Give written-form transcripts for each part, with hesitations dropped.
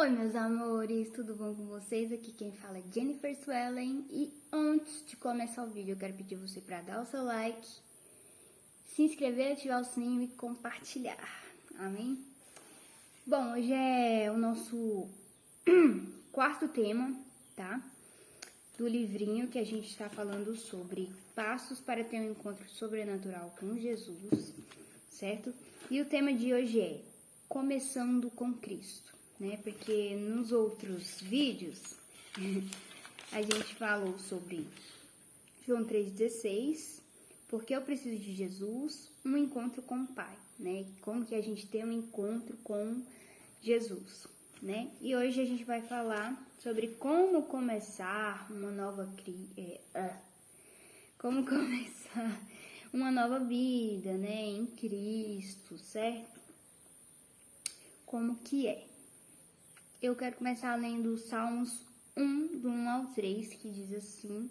Oi, meus amores, tudo bom com vocês? Aqui quem fala é Jennifer Swellen e antes de começar o vídeo eu quero pedir você para dar o seu like, se inscrever, ativar o sininho e compartilhar, amém? Bom, hoje é o nosso quarto tema, tá? Do livrinho que a gente está falando sobre passos para ter um encontro sobrenatural com Jesus, certo? E o tema de hoje é começando com Cristo, né? Porque nos outros vídeos a gente falou sobre João 3,16, porque eu preciso de Jesus, um encontro com o Pai, né? Como que a gente tem um encontro com Jesus, né? E hoje a gente vai falar sobre como começar uma nova como começar uma nova vida, né, em Cristo, certo? Como que é? Eu quero começar lendo Salmos 1, do 1 ao 3, que diz assim: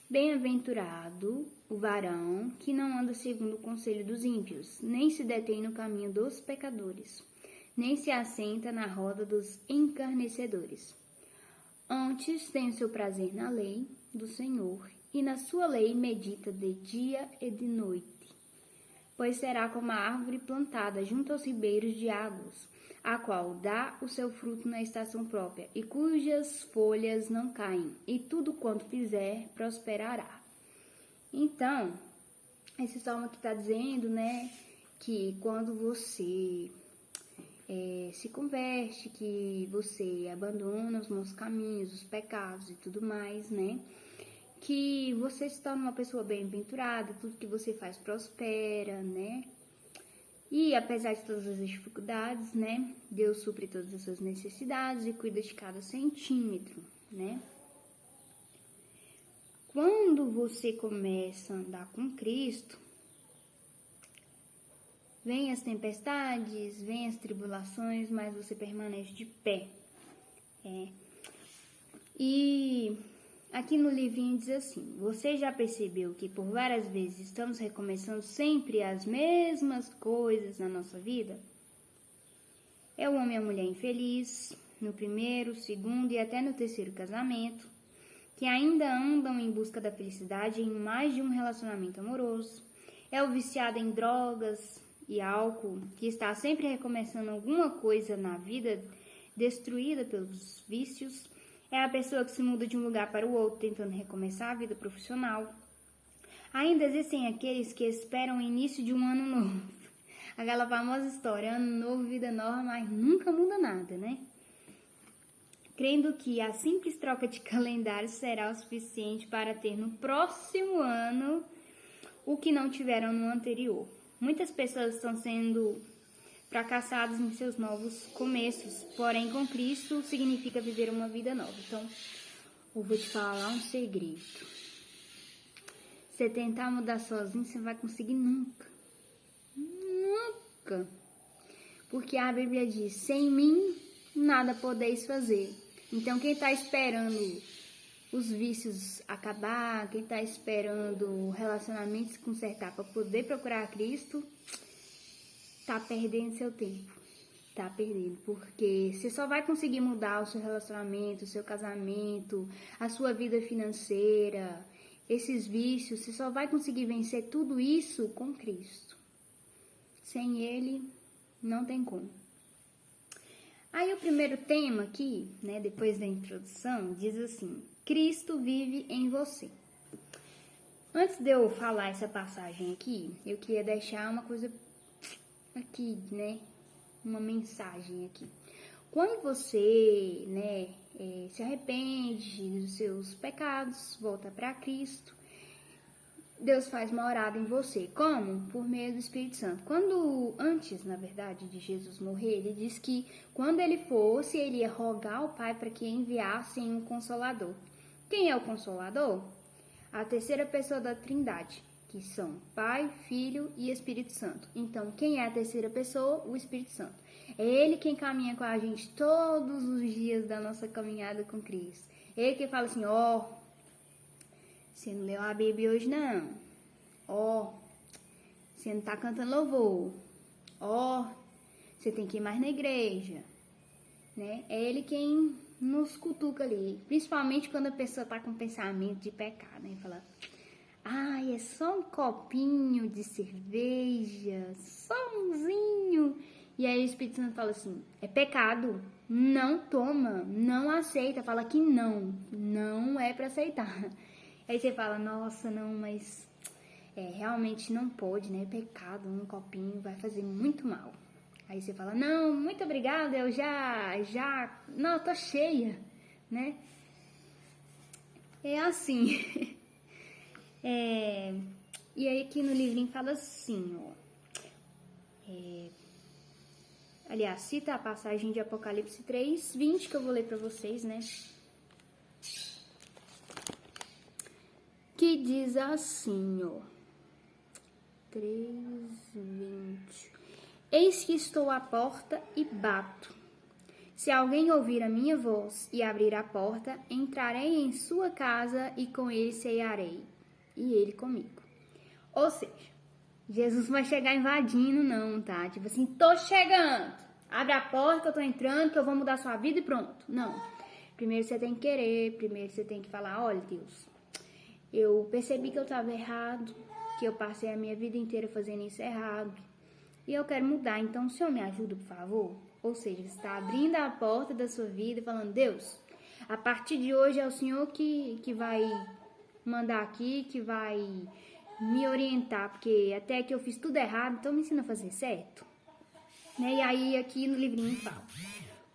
Bem-aventurado o varão que não anda segundo o conselho dos ímpios, nem se detém no caminho dos pecadores, nem se assenta na roda dos encarnecedores. Antes tem o seu prazer na lei do Senhor, e na sua lei medita de dia e de noite. Pois será como a árvore plantada junto aos ribeiros de águas, a qual dá o seu fruto na estação própria, e cujas folhas não caem, e tudo quanto fizer prosperará. Então, esse salmo aqui está dizendo, né, que quando você se converte, que você abandona os maus caminhos, os pecados e tudo mais, né? Que você se torna uma pessoa bem-aventurada, tudo que você faz prospera, né? E apesar de todas as dificuldades, né? Deus supre todas as suas necessidades e cuida de cada centímetro, né? Quando você começa a andar com Cristo, vem as tempestades, vem as tribulações, mas você permanece de pé. E aqui no livrinho diz assim: você já percebeu que por várias vezes estamos recomeçando sempre as mesmas coisas na nossa vida? É o homem e a mulher infeliz, no primeiro, segundo e até no terceiro casamento, que ainda andam em busca da felicidade em mais de um relacionamento amoroso. É o viciado em drogas e álcool, que está sempre recomeçando alguma coisa na vida destruída pelos vícios. É a pessoa que se muda de um lugar para o outro tentando recomeçar a vida profissional. Ainda existem aqueles que esperam o início de um ano novo. Aquela famosa história, ano novo, vida nova, mas nunca muda nada, né? Crendo que a simples troca de calendário será o suficiente para ter no próximo ano o que não tiveram no anterior. Muitas pessoas estão sendo fracassadas em seus novos começos, porém com Cristo significa viver uma vida nova. Então, eu vou te falar um segredo. Você tentar mudar sozinho, você não vai conseguir nunca. Nunca. Porque a Bíblia diz: sem mim, nada podeis fazer. Então, quem está esperando os vícios acabar, quem está esperando o relacionamento se consertar para poder procurar Cristo, tá perdendo seu tempo. Tá perdendo, porque você só vai conseguir mudar o seu relacionamento, o seu casamento, a sua vida financeira, esses vícios, você só vai conseguir vencer tudo isso com Cristo. Sem Ele, não tem como. Aí o primeiro tema aqui, né, depois da introdução, diz assim: Cristo vive em você. Antes de eu falar essa passagem aqui, eu queria deixar uma coisa aqui, né, uma mensagem aqui. Quando você, né, se arrepende dos seus pecados, volta para Cristo, Deus faz morada em você. Como? Por meio do Espírito Santo. Antes, na verdade, de Jesus morrer, ele disse que quando ele fosse, ele ia rogar ao Pai para que enviasse um Consolador. Quem é o Consolador? A terceira pessoa da Trindade, que são Pai, Filho e Espírito Santo. Então, quem é a terceira pessoa? O Espírito Santo. É ele quem caminha com a gente todos os dias da nossa caminhada com Cristo. Ele que fala assim: você não leu a Bíblia hoje, não. Você não tá cantando louvor. Você tem que ir mais na igreja. né? É Ele quem nos cutuca ali, principalmente quando a pessoa tá com pensamento de pecar, né? Fala, ai, é só um copinho de cerveja, só umzinho. E aí o Espírito Santo fala assim, é pecado, não toma, não aceita, fala que não é pra aceitar. Aí você fala, nossa, não, mas realmente não pode, né? É pecado, um copinho vai fazer muito mal. Aí você fala, não, muito obrigada, eu não, tô cheia, né? É assim. E aí aqui no livrinho fala assim, ó. Aliás, cita a passagem de Apocalipse 3:20 que eu vou ler pra vocês, né? Que diz assim, ó. 3:20. Eis que estou à porta e bato. Se alguém ouvir a minha voz e abrir a porta, entrarei em sua casa e com ele cearei, e ele comigo. Ou seja, Jesus vai chegar invadindo, não, tá? Tipo assim, tô chegando, abre a porta que eu tô entrando, que eu vou mudar sua vida e pronto. Não. Primeiro você tem que querer, primeiro você tem que falar, olha, Deus, eu percebi que eu tava errado, que eu passei a minha vida inteira fazendo isso errado, e eu quero mudar, então o Senhor me ajuda, por favor? Ou seja, você está abrindo a porta da sua vida e falando, Deus, a partir de hoje é o Senhor que vai mandar aqui, que vai me orientar, porque até que eu fiz tudo errado, então me ensina a fazer certo. Né? E aí aqui no livrinho fala,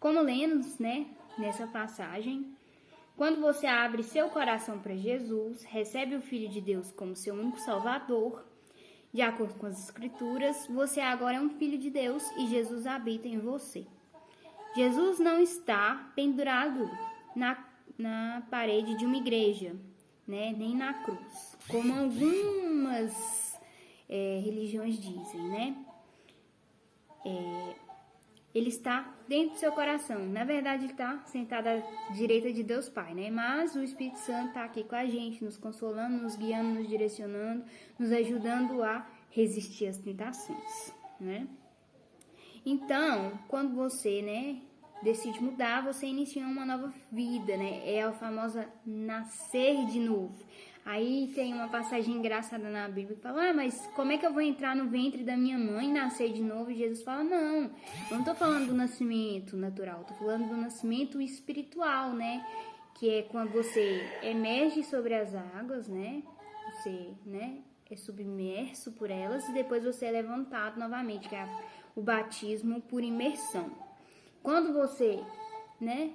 como lemos, né, nessa passagem, quando você abre seu coração para Jesus, recebe o Filho de Deus como seu único Salvador, de acordo com as Escrituras, você agora é um filho de Deus e Jesus habita em você. Jesus não está pendurado na parede de uma igreja, né? Nem na cruz, como algumas religiões dizem, né? Ele está dentro do seu coração. Na verdade, ele está sentado à direita de Deus Pai, né? Mas o Espírito Santo está aqui com a gente, nos consolando, nos guiando, nos direcionando, nos ajudando a resistir às tentações, né? Então, quando você, né, decide mudar, você inicia uma nova vida, né? É a famosa nascer de novo. Aí tem uma passagem engraçada na Bíblia que fala, mas como é que eu vou entrar no ventre da minha mãe e nascer de novo? E Jesus fala, não, eu não tô falando do nascimento natural, tô falando do nascimento espiritual, né? Que é quando você emerge sobre as águas, né? Você, né, é submerso por elas e depois você é levantado novamente, que é o batismo por imersão. Quando você, né,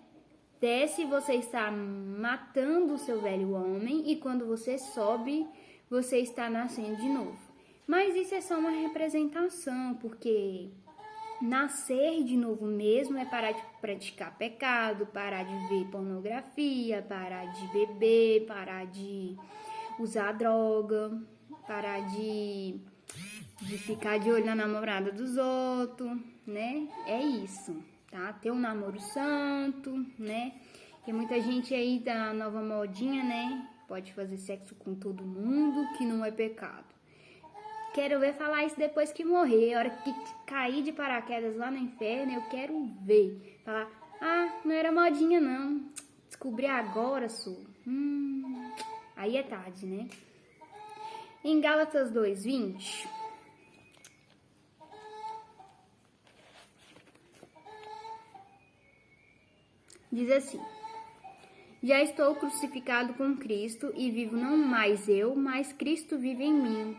desce, você está matando o seu velho homem, e quando você sobe, você está nascendo de novo. Mas isso é só uma representação, porque nascer de novo mesmo é parar de praticar pecado, parar de ver pornografia, parar de beber, parar de usar droga, parar de ficar de olho na namorada dos outros, né? É isso. Tá? Ter um namoro santo, né? Tem muita gente aí da nova modinha, né? Pode fazer sexo com todo mundo, que não é pecado. Quero ver falar isso depois que morrer. A hora que cair de paraquedas lá no inferno, eu quero ver. Falar, não era modinha não. Descobri agora, sou. Aí é tarde, né? Em Gálatas 2:20... diz assim, já estou crucificado com Cristo e vivo não mais eu, mas Cristo vive em mim.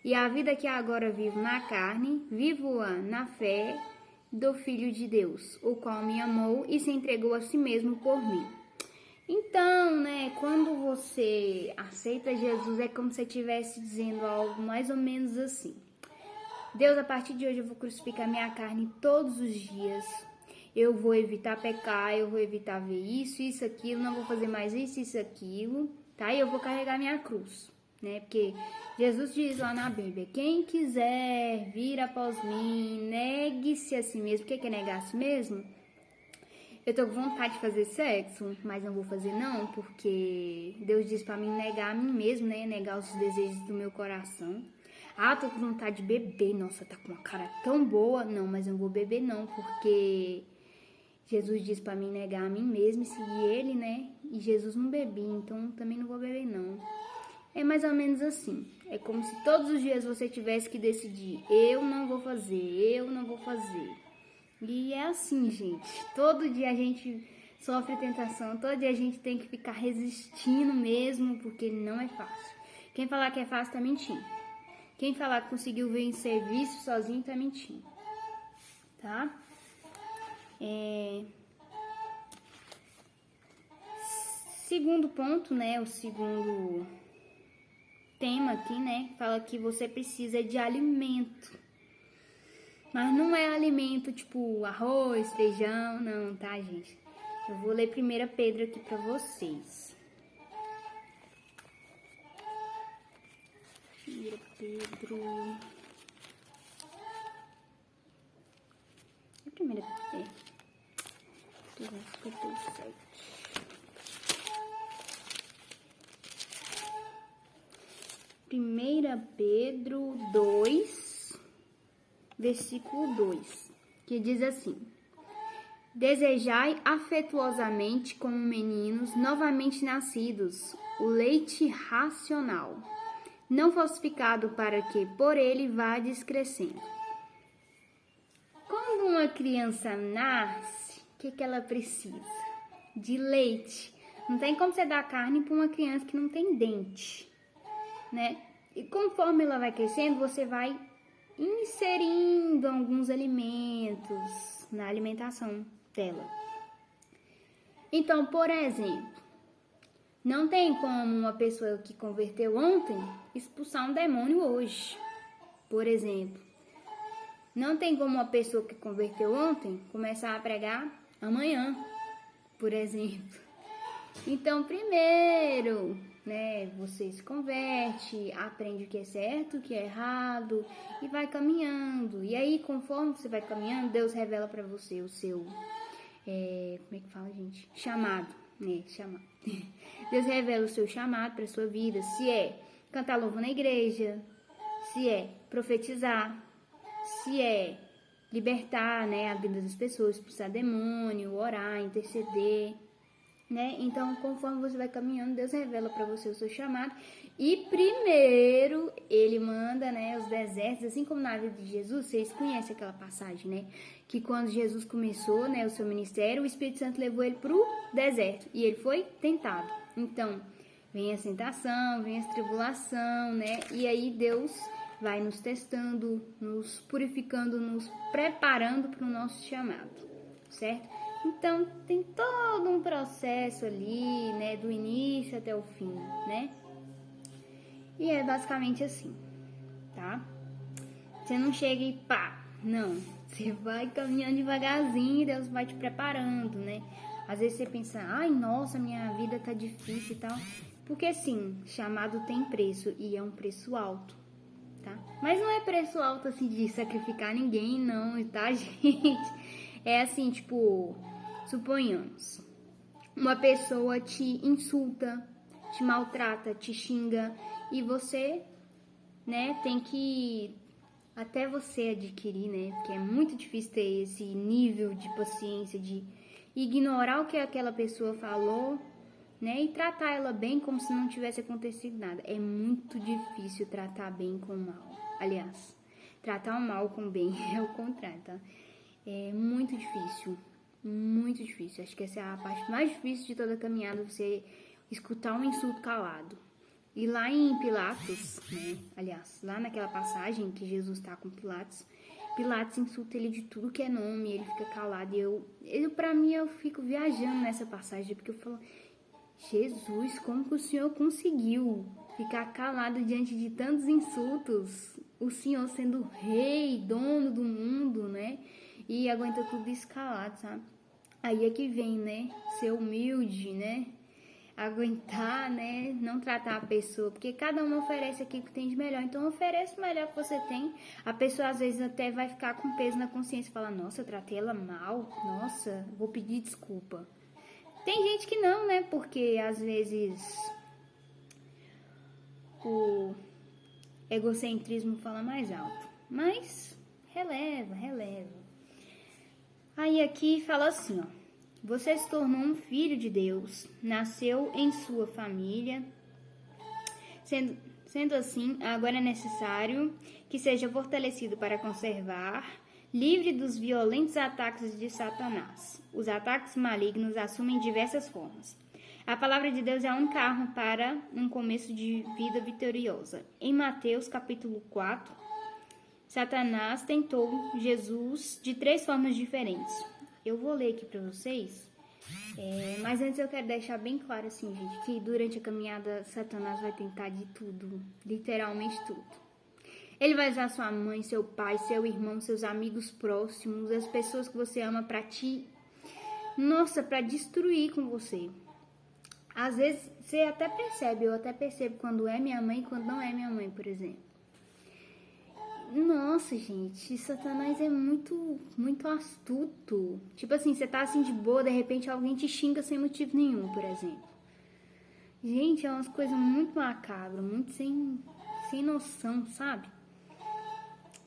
E a vida que agora vivo na carne, vivo-a na fé do Filho de Deus, o qual me amou e se entregou a si mesmo por mim. Então, né, quando você aceita Jesus, é como se você estivesse dizendo algo mais ou menos assim. Deus, a partir de hoje eu vou crucificar minha carne todos os dias. Eu vou evitar pecar, eu vou evitar ver isso, aquilo, não vou fazer mais isso, aquilo, tá? E eu vou carregar minha cruz, né? Porque Jesus diz lá na Bíblia, quem quiser vir após mim, negue-se a si mesmo. O que é negar a si mesmo? Eu tô com vontade de fazer sexo, mas não vou fazer não, porque Deus diz pra mim negar a mim mesmo, né? Negar os desejos do meu coração. Tô com vontade de beber, nossa, tá com uma cara tão boa. Não, mas eu não vou beber não, porque Jesus disse para mim negar a mim mesmo e seguir ele, né? E Jesus não bebia, então também não vou beber não. É mais ou menos assim. É como se todos os dias você tivesse que decidir: eu não vou fazer, eu não vou fazer. E é assim, gente. Todo dia a gente sofre tentação, todo dia a gente tem que ficar resistindo mesmo, porque não é fácil. Quem falar que é fácil tá mentindo. Quem falar que conseguiu vencer vício sozinho tá mentindo. Tá? Segundo ponto, né? O segundo tema aqui, né? Fala que você precisa de alimento. Mas não é alimento tipo arroz, feijão, não, tá, gente? Eu vou ler 1 Pedro aqui pra vocês. 1 Pedro... É 1 Pedro... 257. 1 Pedro 2, versículo 2, que diz assim: desejai afetuosamente como meninos novamente nascidos o leite racional, não falsificado, para que por ele vades crescendo. Quando uma criança nasce, o que ela precisa? De leite. Não tem como você dar carne para uma criança que não tem dente, né? E conforme ela vai crescendo, você vai inserindo alguns alimentos na alimentação dela. Então, por exemplo, não tem como uma pessoa que converteu ontem expulsar um demônio hoje, por exemplo. Não tem como uma pessoa que converteu ontem começar a pregar amanhã, por exemplo. Então, primeiro, né, você se converte, aprende o que é certo, o que é errado e vai caminhando. E aí, conforme você vai caminhando, Deus revela para você o seu, como é que fala, gente? Chamado, né? Chamado. Deus revela o seu chamado para sua vida, se é cantar louvor na igreja, se é profetizar, se é libertar, né, a vida das pessoas, expulsar demônio, orar, interceder, né? Então, conforme você vai caminhando, Deus revela para você o seu chamado. E primeiro, ele manda, né, os desertos, assim como na vida de Jesus. Vocês conhecem aquela passagem, né? Que quando Jesus começou, né, o seu ministério, o Espírito Santo levou ele para o deserto. E ele foi tentado. Então, vem a tentação, vem a tribulação, né? E aí Deus vai nos testando, nos purificando, nos preparando para o nosso chamado, certo? Então, tem todo um processo ali, né, do início até o fim, né? E é basicamente assim, tá? Você não chega e pá, não. Você vai caminhando devagarzinho e Deus vai te preparando, né? Às vezes você pensa, ai, nossa, minha vida tá difícil e tal. Porque sim, chamado tem preço e é um preço alto, tá? Mas não é preço alto assim de sacrificar ninguém, não, tá, gente? É assim, tipo, suponhamos, uma pessoa te insulta, te maltrata, te xinga e você, né, tem que, até você adquirir, né, porque é muito difícil ter esse nível de paciência, de ignorar o que aquela pessoa falou, né, e tratar ela bem como se não tivesse acontecido nada. É muito difícil tratar bem com mal. Aliás, tratar o mal com bem é o contrário, tá? É muito difícil, muito difícil. Acho que essa é a parte mais difícil de toda a caminhada, você escutar um insulto calado. E lá em Pilatos, né, aliás, lá naquela passagem que Jesus está com Pilatos, Pilatos insulta ele de tudo que é nome, ele fica calado. E pra mim, eu fico viajando nessa passagem, porque eu falo, Jesus, como que o Senhor conseguiu ficar calado diante de tantos insultos? O Senhor sendo rei, dono do mundo, né? E aguenta tudo isso calado, sabe? Aí é que vem, né? Ser humilde, né? Aguentar, né? Não tratar a pessoa, porque cada um oferece aquilo que tem de melhor. Então, oferece o melhor que você tem. A pessoa, às vezes, até vai ficar com peso na consciência e fala, nossa, eu tratei ela mal. Nossa, vou pedir desculpa. Tem gente que não, né? Porque, às vezes, o egocentrismo fala mais alto. Mas, releva. Aí, aqui fala assim, ó. Você se tornou um filho de Deus, nasceu em sua família. Sendo assim, agora é necessário que seja fortalecido para conservar, livre dos violentos ataques de Satanás. Os ataques malignos assumem diversas formas. A palavra de Deus é a única arma para um começo de vida vitoriosa. Em Mateus capítulo 4, Satanás tentou Jesus de 3 formas diferentes. Eu vou ler aqui para vocês, mas antes eu quero deixar bem claro assim, gente, que durante a caminhada Satanás vai tentar de tudo, literalmente tudo. Ele vai usar sua mãe, seu pai, seu irmão, seus amigos próximos, as pessoas que você ama para destruir com você. Às vezes você até percebe, eu até percebo quando é minha mãe e quando não é minha mãe, por exemplo. Nossa, gente, Satanás é muito astuto. Tipo assim, você tá assim de boa, de repente alguém te xinga sem motivo nenhum, por exemplo. Gente, é umas coisas muito macabras, muito sem noção, sabe?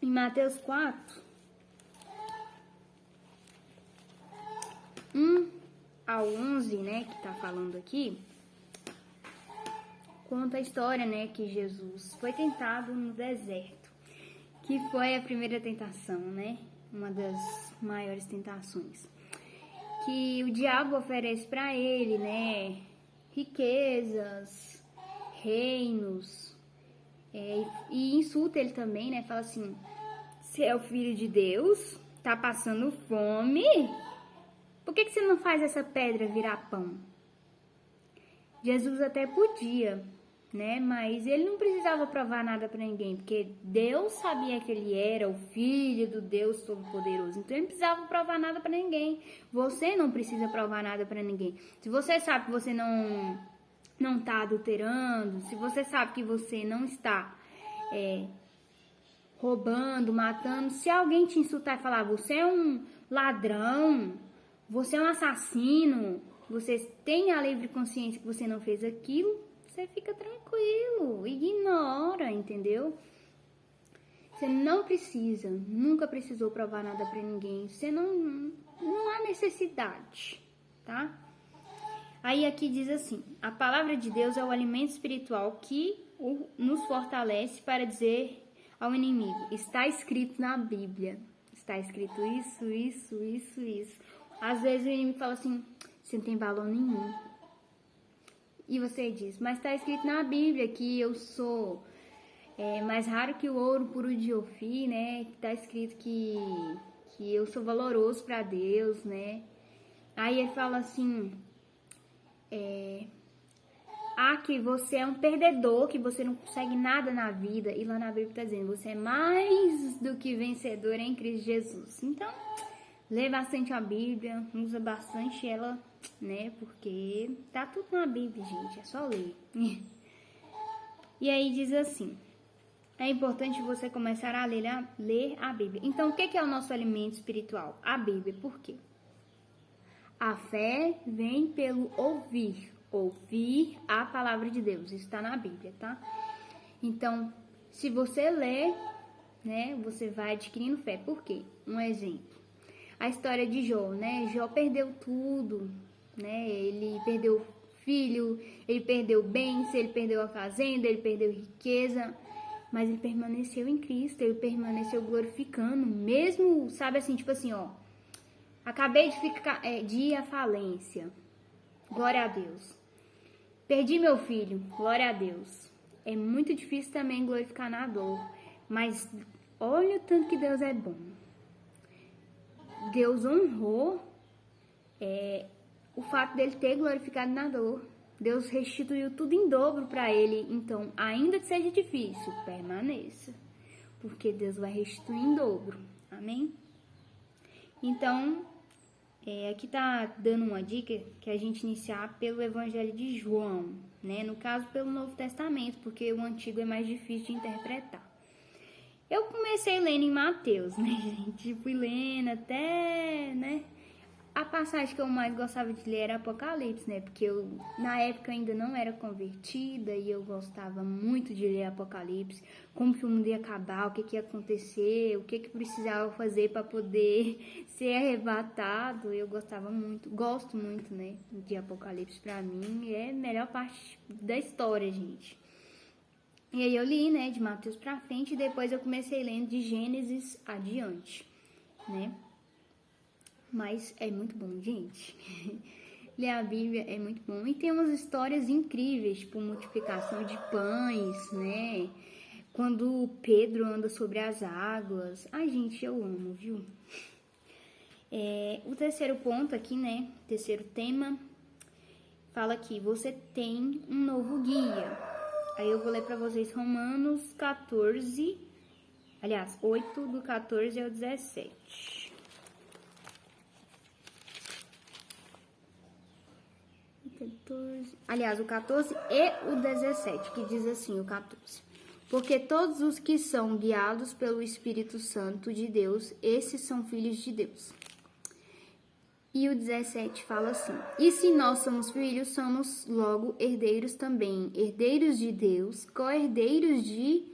Em Mateus 4, 1 ao 11, né, que tá falando aqui, conta a história, né, que Jesus foi tentado no deserto, que foi a primeira tentação, né, uma das maiores tentações, que o diabo oferece para ele, né, riquezas, reinos, e insulta ele também, né, fala assim, você é o filho de Deus, tá passando fome, por que você não faz essa pedra virar pão? Jesus até podia, né? Mas ele não precisava provar nada para ninguém, porque Deus sabia que ele era o filho do Deus Todo-Poderoso. Então ele não precisava provar nada para ninguém. Você não precisa provar nada para ninguém. Se você sabe que você não tá adulterando, se você sabe que você não está roubando, matando, se alguém te insultar e falar, você é um ladrão, você é um assassino, você tem a livre consciência que você não fez aquilo, você fica tranquilo, ignora, entendeu? Você não precisa, nunca precisou provar nada pra ninguém, você não há necessidade, tá? Aí aqui diz assim, a palavra de Deus é o alimento espiritual que nos fortalece para dizer ao inimigo, está escrito na Bíblia, está escrito isso. Às vezes o inimigo fala assim, você não tem valor nenhum. E você diz, mas está escrito na Bíblia que eu sou mais raro que o ouro puro de Ofir, né? Está escrito que eu sou valoroso para Deus, né? Aí ele fala assim, que você é um perdedor, que você não consegue nada na vida. E lá na Bíblia está dizendo, você é mais do que vencedor em Cristo Jesus. Então, lê bastante a Bíblia, usa bastante ela, né? Porque tá tudo na Bíblia, gente, é só ler. E aí diz assim, é importante você começar a ler a Bíblia. Então, o que é o nosso alimento espiritual? A Bíblia, por quê? A fé vem pelo ouvir a palavra de Deus, isso está na Bíblia, tá? Então, se você lê, né, você vai adquirindo fé. Por quê? Um exemplo. A história de Jó, né? Jó perdeu tudo, né? Ele perdeu filho, ele perdeu bens, ele perdeu a fazenda, ele perdeu riqueza, mas ele permaneceu em Cristo, ele permaneceu glorificando, mesmo, sabe assim, tipo assim, ó, acabei de ir à falência, glória a Deus. Perdi meu filho, glória a Deus. É muito difícil também glorificar na dor, mas olha o tanto que Deus é bom. Deus honrou o fato dele ter glorificado na dor. Deus restituiu tudo em dobro para ele. Então, ainda que seja difícil, permaneça, porque Deus vai restituir em dobro. Amém? Então, aqui tá dando uma dica que a gente iniciar pelo Evangelho de João, né? No caso, pelo Novo Testamento, porque o Antigo é mais difícil de interpretar. Eu comecei lendo em Mateus, né, gente? Fui lendo até, né? A passagem que eu mais gostava de ler era Apocalipse, né? Porque eu, na época, ainda não era convertida e eu gostava muito de ler Apocalipse. Como que o mundo ia acabar, o que que ia acontecer, o que que precisava fazer para poder ser arrebatado. Eu gostava muito, gosto muito, né? De Apocalipse. Pra mim, é a melhor parte da história, gente. E aí eu li, né? De Mateus pra frente e depois eu comecei lendo de Gênesis adiante, né? Mas é muito bom, gente. Ler a Bíblia é muito bom. E tem umas histórias incríveis, tipo multiplicação de pães, né? Quando Pedro anda sobre as águas. Ai, gente, eu amo, viu? O terceiro ponto aqui, né? Terceiro tema. Fala que você tem um novo guia. Aí eu vou ler pra vocês Romanos 14. Aliás, 8 do 14 ao 17. Aliás, o 14 e o 17, que diz assim, o 14. Porque todos os que são guiados pelo Espírito Santo de Deus, esses são filhos de Deus. E o 17 fala assim, e se nós somos filhos, somos logo herdeiros também, herdeiros de Deus, co-herdeiros de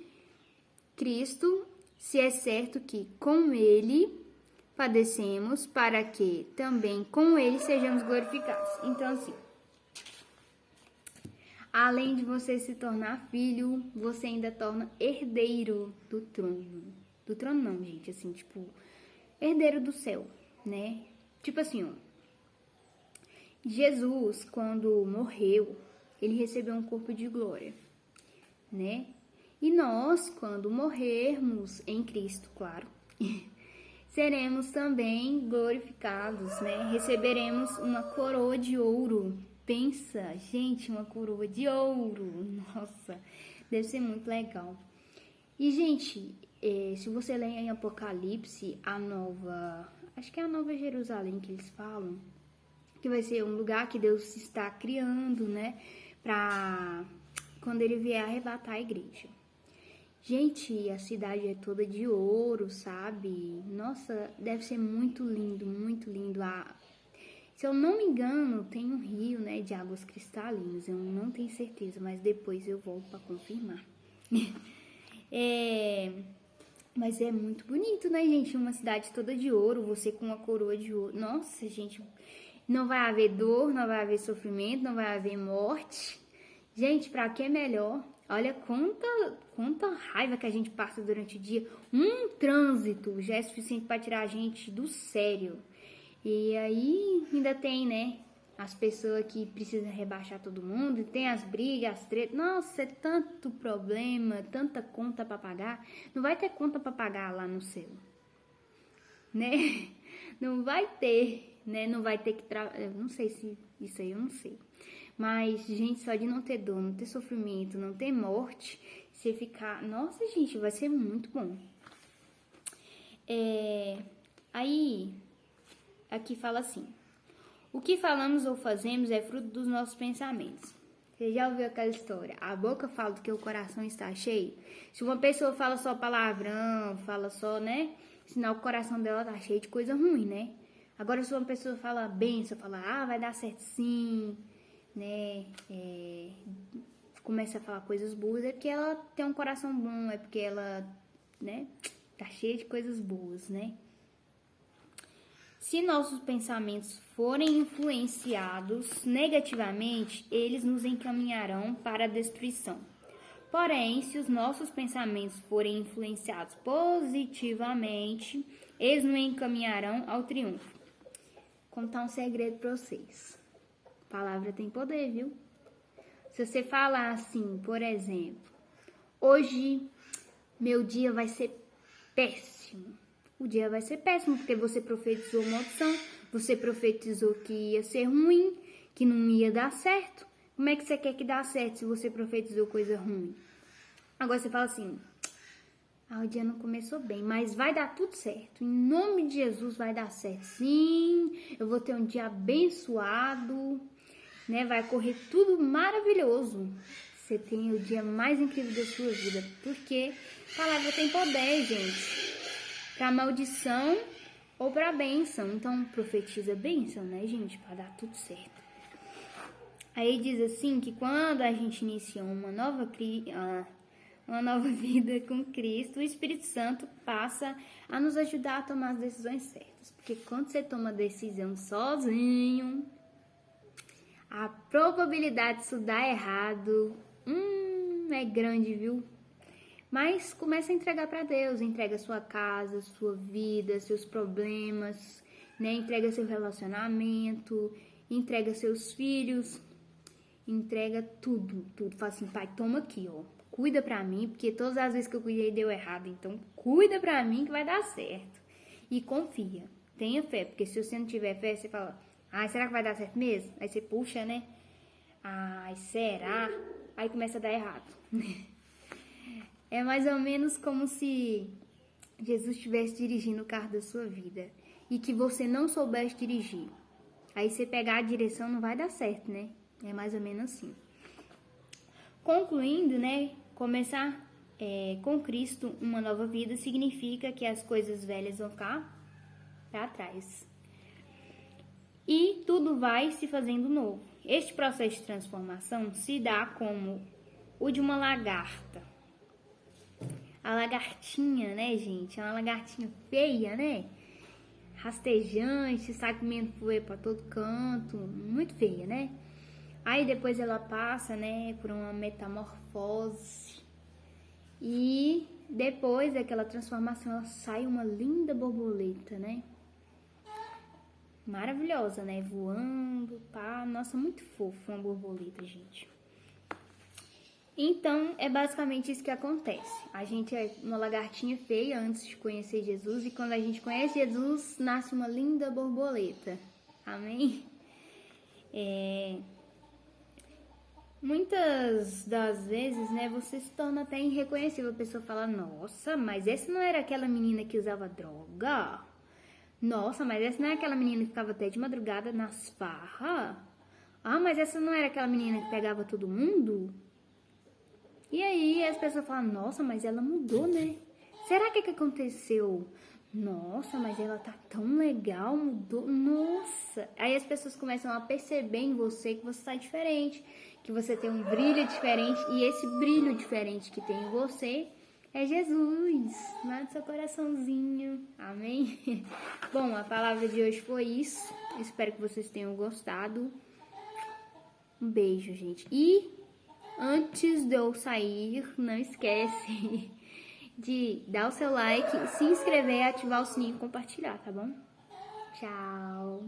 Cristo, se é certo que com Ele padecemos, para que também com Ele sejamos glorificados. Então, assim, além de você se tornar filho, você ainda torna herdeiro do trono. Do trono não, gente, assim, tipo, herdeiro do céu, né? Tipo assim, ó. Jesus, quando morreu, ele recebeu um corpo de glória, né? E nós, quando morrermos em Cristo, claro, seremos também glorificados, né? Receberemos uma coroa de ouro. Pensa, gente, uma coroa de ouro. Nossa, deve ser muito legal. E, gente, se você ler em Apocalipse, acho que é a Nova Jerusalém que eles falam, que vai ser um lugar que Deus está criando, né? Pra quando ele vier arrebatar a igreja. Gente, a cidade é toda de ouro, sabe? Nossa, deve ser muito lindo, muito lindo. Se eu não me engano, tem um rio, né, de águas cristalinas. Eu não tenho certeza, mas depois eu volto para confirmar. Mas é muito bonito, né, gente? Uma cidade toda de ouro, você com uma coroa de ouro. Nossa, gente, não vai haver dor, não vai haver sofrimento, não vai haver morte. Gente, pra que é melhor? Olha quanta raiva que a gente passa durante o dia. Um trânsito já é suficiente para tirar a gente do sério. E aí ainda tem, né, as pessoas que precisam rebaixar todo mundo, tem as brigas, as tretas. Nossa, é tanto problema, tanta conta para pagar. Não vai ter conta para pagar lá no céu, né? Não vai ter, né? Não vai ter que eu não sei se isso aí eu não sei. Mas, gente, só de não ter dor, não ter sofrimento, não ter morte, você ficar... Nossa, gente, vai ser muito bom. Aí, aqui fala assim. O que falamos ou fazemos é fruto dos nossos pensamentos. Você já ouviu aquela história? A boca fala do que o coração está cheio. Se uma pessoa fala só palavrão, fala só, né? Sinal que o coração dela tá cheio de coisa ruim, né? Agora, se uma pessoa fala bênção, fala, vai dar certo sim... né, começa a falar coisas boas, é porque ela tem um coração bom, é porque ela, né, tá cheia de coisas boas, né. Se nossos pensamentos forem influenciados negativamente, eles nos encaminharão para a destruição. Porém, se os nossos pensamentos forem influenciados positivamente, eles nos encaminharão ao triunfo. Vou contar um segredo para vocês. A palavra tem poder, viu? Se você falar assim, por exemplo, hoje meu dia vai ser péssimo. O dia vai ser péssimo porque você profetizou maldição, você profetizou que ia ser ruim, que não ia dar certo. Como é que você quer que dê certo se você profetizou coisa ruim? Agora você fala assim, o dia não começou bem, mas vai dar tudo certo. Em nome de Jesus vai dar certo. Sim, eu vou ter um dia abençoado, né? Vai correr tudo maravilhoso. Você tem o dia mais incrível da sua vida, porque a palavra tem poder, gente. Para maldição ou para bênção. Então, profetiza bênção, né, gente? Para dar tudo certo. Aí diz assim que quando a gente inicia uma nova vida com Cristo, o Espírito Santo passa a nos ajudar a tomar as decisões certas. Porque quando você toma decisão sozinho, a probabilidade disso dar errado é grande, viu? Mas começa a entregar para Deus, entrega sua casa, sua vida, seus problemas, né? Entrega seu relacionamento, entrega seus filhos, entrega tudo. Fala assim, pai, toma aqui, ó. Cuida pra mim, porque todas as vezes que eu cuidei deu errado. Então, cuida pra mim que vai dar certo. E confia. Tenha fé, porque se você não tiver fé, você fala, será que vai dar certo mesmo? Aí você puxa, né? Será? Aí começa a dar errado. É mais ou menos como se Jesus estivesse dirigindo o carro da sua vida e que você não soubesse dirigir. Aí você pegar a direção não vai dar certo, né? É mais ou menos assim. Concluindo, né? Começar com Cristo uma nova vida significa que as coisas velhas vão ficar para trás. E tudo vai se fazendo novo. Este processo de transformação se dá como o de uma lagarta. A lagartinha, né, gente? É uma lagartinha feia, né? Rastejante, sai comendo poeira pra todo canto. Muito feia, né? Aí depois ela passa, né, por uma metamorfose. E depois daquela transformação, ela sai uma linda borboleta, né? Maravilhosa, né? Voando, pá. Nossa, muito fofo uma borboleta, gente. Então, é basicamente isso que acontece. A gente é uma lagartinha feia antes de conhecer Jesus. E quando a gente conhece Jesus, nasce uma linda borboleta. Amém? Muitas das vezes, né, você se torna até irreconhecível. A pessoa fala, nossa, mas essa não era aquela menina que usava droga? Nossa, mas essa não é aquela menina que ficava até de madrugada nas farras? Mas essa não era aquela menina que pegava todo mundo? E aí as pessoas falam, nossa, mas ela mudou, né? Será que aconteceu? Nossa, mas ela tá tão legal, mudou. Nossa! Aí as pessoas começam a perceber em você que você tá diferente, que você tem um brilho diferente, e esse brilho diferente que tem em você é Jesus, lá do seu coraçãozinho. Amém? Bom, a palavra de hoje foi isso. Espero que vocês tenham gostado. Um beijo, gente. E antes de eu sair, não esquece de dar o seu like, se inscrever, ativar o sininho e compartilhar, tá bom? Tchau!